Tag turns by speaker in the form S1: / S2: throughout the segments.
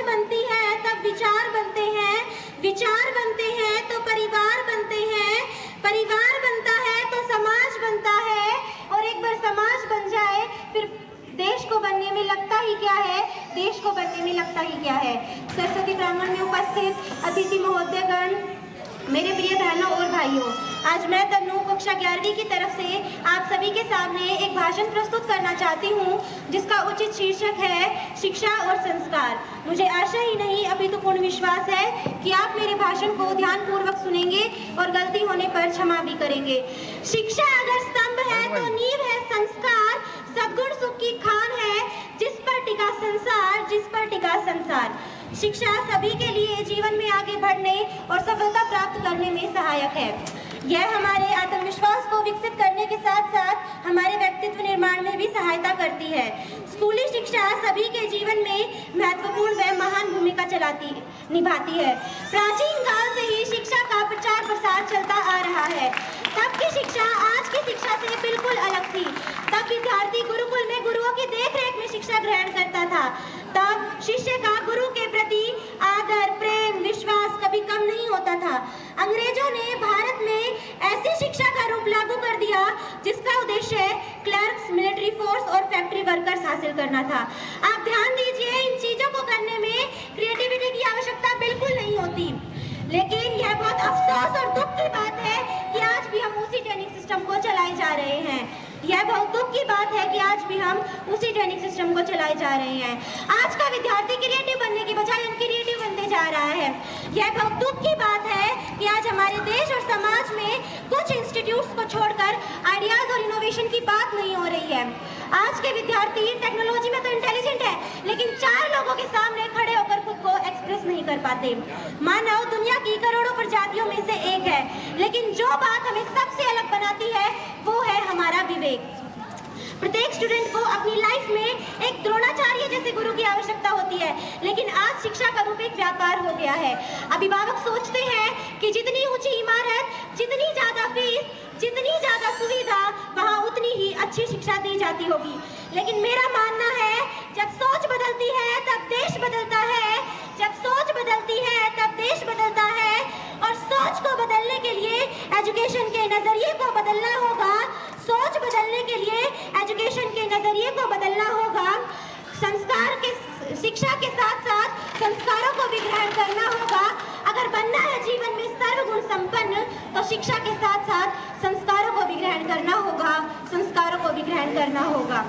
S1: बनती है तब विचार बनते हैं, विचार बनते हैं तो परिवार बनते हैं, परिवार बनता है तो समाज बनता है, और एक बार समाज बन जाए फिर देश को बनने में लगता ही क्या है, देश को बनने में लगता ही क्या है। सरस्वती प्रांगण में उपस्थित अतिथि महोदयगण, मेरे प्रिय बहनों और भाइयों, आज मैं तन्नू कक्षा 11वीं की तरफ से आप सभी के सामने एक भाषण प्रस्तुत करना चाहती हूँ, जिसका उचित शीर्षक है शिक्षा और संस्कार। मुझे आशा ही नहीं अपितु पूर्ण विश्वास है कि आप मेरे भाषण को ध्यानपूर्वक सुनेंगे और गलती होने पर क्षमा भी करेंगे। शिक्षा अगर स्तंभ है तो नींव है संस्कार, सद्गुण सुख की खान है जिस पर टिका संसार, जिस पर टिका संसार। शिक्षा सभी के लिए जीवन में आगे बढ़ने और सफलता प्राप्त करने में सहायक है। यह हमारे आत्मविश्वास को विकसित करने के साथ साथ हमारे व्यक्तित्व निर्माण में भी सहायता करती है। स्कूली शिक्षा सभी के जीवन में महत्वपूर्ण व महान भूमिका निभाती है। प्राचीन काल से ही शिक्षा का प्रचार प्रसार चलता आ रहा है। तब की शिक्षा आज की शिक्षा से बिल्कुल अलग थी। तब विद्यार्थी गुरुकुल में गुरुओं की देखरेख में शिक्षा ग्रहण करता था। तब शिष्य का गुरु के प्रति आदर, प्रेम, विश्वास कभी कम नहीं होता था। अंग्रेजों ने भारत में ऐसी शिक्षा का रूप लागू कर दिया जिसका उद्देश्य क्लर्क्स, मिलिट्री फोर्स और फैक्ट्री वर्कर्स हासिल करना था। आप ध्यान दीजिए, इन चीजों को करने में क्रिएटिविटी की आवश्यकता बिल्कुल नहीं होती। लेकिन यह बहुत अफसोस और दुख की बात है कि आज भी हम उसी ट्रेनिंग सिस्टम को चलाए जा रहे हैं। यह बहुत दुख की बात है कि आज भी हम उसी ट्रेनिंग सिस्टम को चलाए जा रहे हैं। आज का विद्यार्थी क्रिएटिव बनने की बजाय अनक्रिएटिव बनते जा रहा है। यह बहुत दुख की बात है कि आज हमारे देश और समाज में कुछ इंस्टीट्यूट्स को छोड़कर आइडियाज और इनोवेशन की बात नहीं हो रही है। आज के विद्यार्थी टेक्नोलॉजी में तो इंटेलिजेंट है, लेकिन 4 लोगों के सामने खड़े होकर खुद को एक्सप्रेस नहीं कर पाते। मानव दुनिया की करोड़ों प्रजातियों में से एक है, लेकिन जो बात हमें सबसे अलग बनाती है वो है हमारा विवेक। प्रत्येक स्टूडेंट को अपनी लाइफ में एक द्रोणाचार्य जैसे गुरु की आवश्यकता होती है, लेकिन आज शिक्षा का रूप एक व्यापार हो गया है। अभिभावक सोचते हैं कि जितनी ऊंची इमारत, जितनी ज्यादा फीस, जितनी ज्यादा सुविधा, वहां उतनी ही अच्छी शिक्षा दी जाती होगी। लेकिन मेरा मानना है जब सोच बदलती है तब देश बदलता है, जब सोच बदलती है तब देश बदलता है, और सोच को बदलने के लिए एजुकेशन के नजरिए को बदलना होगा। सोच बदलने के लिए एजुकेशन के नजरिए को बदलना होगा। संस्कार के शिक्षा के साथ साथ संस्कारों को भी ग्रहण करना होगा। अगर बनना है जीवन में सर्वगुण संपन्न, तो शिक्षा के साथ साथ संस्कारों को भी ग्रहण करना होगा, संस्कारों को भी ग्रहण करना होगा।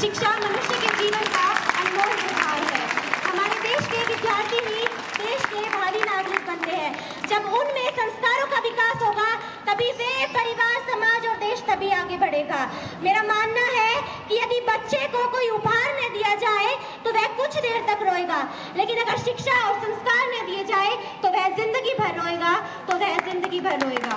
S1: शिक्षा मनुष्य के जीवन का अनमोल उपहार है। हमारे देश के विद्यार्थी ही देश के भावी नागरिक बनते हैं। जब उनमें संस्कारों का विकास होगा तभी वे, परिवार, समाज और देश तभी आगे बढ़ेगा। मेरा मानना है कि यदि बच्चे को कोई उपहार न दिया जाए तो वह कुछ देर तक रोएगा, लेकिन अगर शिक्षा और संस्कार न दिए जाए तो वह जिंदगी भर रोएगा, तो वह जिंदगी भर रोएगा।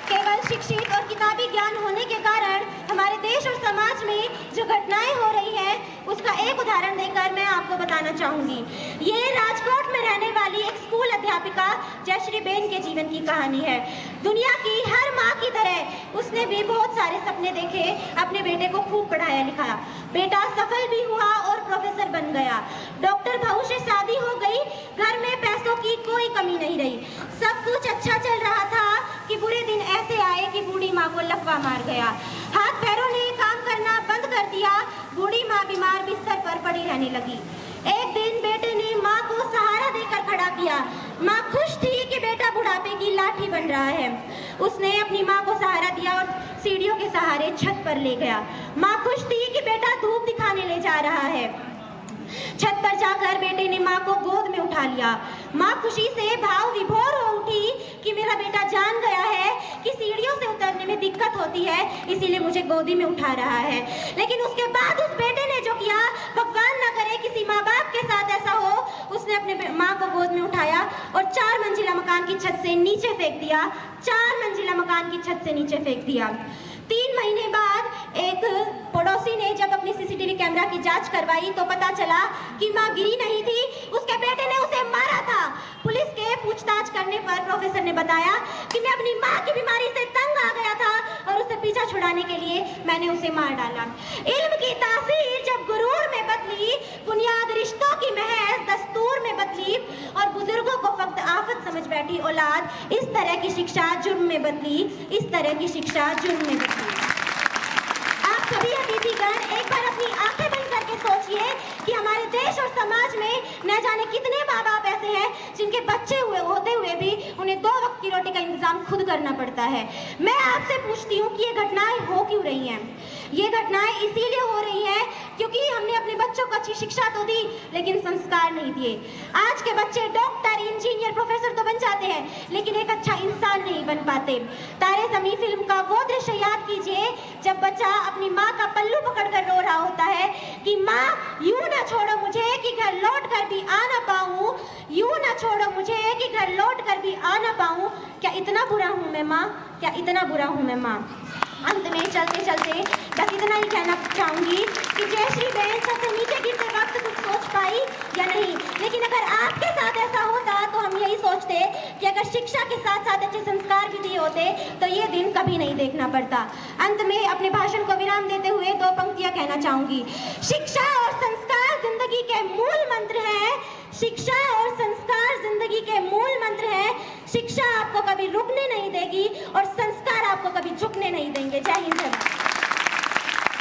S1: केवल शिक्षित और किताबी ज्ञान होने के कारण हमारे देश और समाज में जो घटनाएं हो रही हैं, उसका एक उदाहरण देकर मैं आपको बताना चाहूंगी। ये राजकोट में रहने वाली एक स्कूल अध्यापिका जयश्री बेन के जीवन की कहानी है। दुनिया की हर माँ की तरह उसने भी बहुत सारे सपने देखे, अपने बेटे को खूब पढ़ाया लिखाया। बेटा सफल भी हुआ और प्रोफेसर बन गया। डॉक्टर भाऊ से शादी हो गई, घर में पैसों की कोई कमी नहीं रही। सब कुछ अच्छा चल रहा था कि बुरे दिन ऐसे आए कि बूढ़ी माँ को लकवा मार गया। हाथ पैरों ने काम करना बंद कर दिया। बूढ़ी माँ बीमार बिस्तर पर पड़ी रहने लगी। एक दिन बेटे ने माँ को सहारा देकर खड़ा किया। माँ खुश थी कि बेटा बुढ़ापे की लाठी बन रहा है। उसने अपनी माँ को सहारा दिया और सीढ़ियों के सहारे छत पर ले गया। माँ खुश थी कि बेटा धूप दिखाने ले जा रहा है। छत पर जाकर बेटे ने माँ को गोद में उठा लिया। माँ खुशी से भाव विभोर हो उठी कि मेरा बेटा जान गया है कि सीढ़ियों से उतरने में दिक्कत होती है, इसीलिए मुझे गोदी में उठा रहा है। लेकिन उसके बाद उस बेटे ने जो किया, भगवान ना करे किसी माँ बाप के साथ ऐसा हो, उसने अपने माँ को गोद में उठाया और 4 मंजिला मकान की छत से नीचे फेंक दिया। 4 मंजिला मकान की छत से नीचे फेंक दिया। 3 महीने बाद एक पड़ोसी ने जब अपनी सीसीटीवी कैमरा की जांच करवाई तो पता चला कि माँ गिरी नहीं थी, उसके बेटे ने उसे मारा था। पुलिस के पूछताछ करने पर प्रोफेसर ने बताया कि मैं अपनी माँ की बीमारी से तंग आ गया था और उससे पीछा छुड़ाने के लिए मैंने उसे मार डाला। इल्म की तासीर जब गुरूर में बदली, बुनियाद आफत समझ बैठी औलाद। इस तरह की शिक्षा जुर्म में बदली, इस तरह की शिक्षा जुर्म में बदली। आप सभी अतिथिगण एक बार अपनी आंखें बंद करके सोचिए कि हमारे देश और समाज में न जाने कितने माँ बाप ऐसे हैं जिनके बच्चे होते हुए भी उन्हें 2 वक्त की रोटी का इंतजाम खुद करना पड़ता है। मैं आपसे पूछती हूँ कि ये घटनाएं हो क्यों रही हैं? ये घटनाएं इसीलिए हो रही हैं क्योंकि हमने अपने बच्चों को अच्छी शिक्षा तो दी लेकिन संस्कार नहीं दिए। आज के बच्चे डॉक्टर, इंजीनियर, प्रोफेसर तो बन जाते हैं लेकिन एक अच्छा इंसान नहीं बन पाते। तारे ज़मीं फिल्म का वो दृश्य याद कीजिए जब बच्चा अपनी माँ का पल्लू पकड़कर रो रहा होता है कि माँ यूं ना छोड़ो मुझे कि घर लौट कर भी आ ना पाऊं, यूं ना छोड़ो मुझे कि घर लौट कर भी आ ना पाऊं। क्या इतना बुरा हूं मैं माँ? क्या इतना बुरा हूं मैं माँ? अंत में चलते चलते बस इतना ही कहना चाहूंगी कि जयश्री बहन सबसे नीचे गिरते वक्त कुछ सोच पाई या नहीं, लेकिन अगर आपके साथ ऐसा होता तो हम यही सोचते कि अगर शिक्षा के साथ साथ अच्छे संस्कार भी दिए होते तो ये दिन कभी नहीं देखना पड़ता। अंत में अपने भाषण को विराम देते हुए 2 पंक्तियां कहना चाहूंगी। शिक्षा और संस्कार जिंदगी के मूल मंत्र हैं। शिक्षा और संस्कार जिंदगी के मूल मंत्र हैं। शिक्षा आपको कभी रुकने नहीं देगी और संस्कार आपको कभी झुकने नहीं देंगे। जय हिंद।